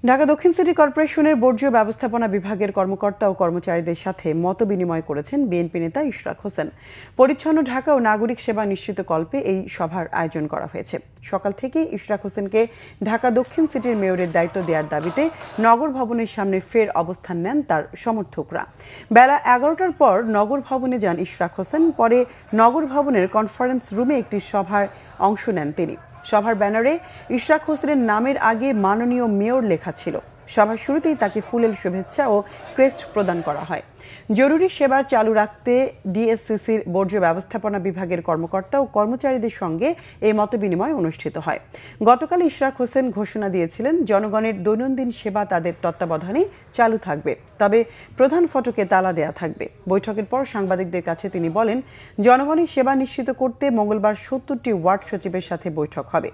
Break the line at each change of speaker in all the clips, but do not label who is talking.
ঢাকা দক্ষিণ সিটি কর্পোরেশনের বর্জ্য ব্যবস্থাপনা বিভাগের কর্মকর্তা ও কর্মচারীদের সাথে মতবিনিময় করেছেন বিএনপি নেতা ইশরাক হোসেন। পরিচ্ছন্ন ঢাকা ও নাগরিক সেবা নিশ্চিত কল্পে এই সভার আয়োজন করা হয়েছে। সকাল থেকে ইশরাক হোসেনকে ঢাকা দক্ষিণ সিটির মেয়রের দায়িত্ব দেওয়ার দাবিতে নগর ভবনের সামনে ফের অবস্থান নেন তার সমর্থকরা। বেলা 11টার পর নগর ভবনে যান ইশরাক হোসেন। পরে নগর ভবনের কনফারেন্স রুমে একটি সভায় অংশ নেন তিনি। সভার ব্যানারে ইশরাক হোসেনের নামের আগে মাননীয় মেয়র লেখা ছিল। সভার শুরুতেই তাকে ফুলেল শুভেচ্ছা ও ক্রেস্ট প্রদান করা হয়। জরুরি সেবা চালু রাখতে ডিএসসিসির বর্জ্য ব্যবস্থাপনা বিভাগের কর্মকর্তা ও কর্মচারীদের সঙ্গে এই মতবিনিময় অনুষ্ঠিত হয়। গতকাল ইশরাক হোসেন ঘোষণা দিয়েছিলেন, জনগণের দৈনন্দিন সেবা তাদের তত্ত্বাবধানে চালু থাকবে, তবে প্রধান ফটকে তালা দেয়া থাকবে। বৈঠকের পর সাংবাদিকদের কাছে তিনি বলেন, জনগণের সেবা নিশ্চিত করতে মঙ্গলবার ৭০টি ওয়ার্ড সচিবের সাথে বৈঠক হবে।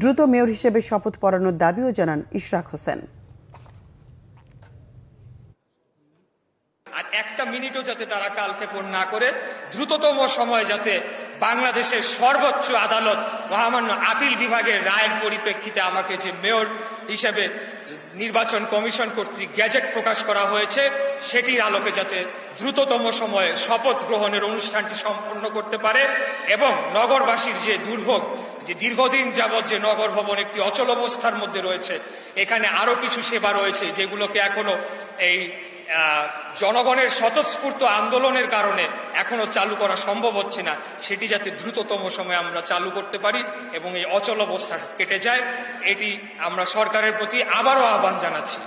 দ্রুত মেয়র হিসেবে শপথ পড়ানোর দাবিও জানান ইশরাক হোসেন।
আর একটা মিনিটও যাতে তারা কালক্ষেপণ না করে দ্রুততম সময় যাতে বাংলাদেশের সর্বোচ্চ আদালত মহামান্য আপিল বিভাগের রায়ের পরিপ্রেক্ষিতে আমাকে যে মেয়র হিসেবে নির্বাচন কমিশন কর্তৃক গ্যাজেট প্রকাশ করা হয়েছে সেটির আলোকে যাতে দ্রুততম সময়ে শপথ গ্রহণের অনুষ্ঠানটি সম্পন্ন করতে পারে এবং নগরবাসীর যে দুর্ভোগ, যে দীর্ঘদিন যাবৎ যে নগর ভবন একটি অচল অবস্থার মধ্যে রয়েছে, এখানে আরো কিছু সেবা রয়েছে যেগুলোকে এখনো এই জনগণের স্বতঃস্ফূর্ত আন্দোলনের কারণে এখনো চালু করা সম্ভব হচ্ছে না, সেটি যাতে দ্রুততম সময়ে আমরা চালু করতে পারি এবং এই অচল অবস্থা কেটে যায়, এটি আমরা সরকারের প্রতি আবারও আহ্বান জানাচ্ছি।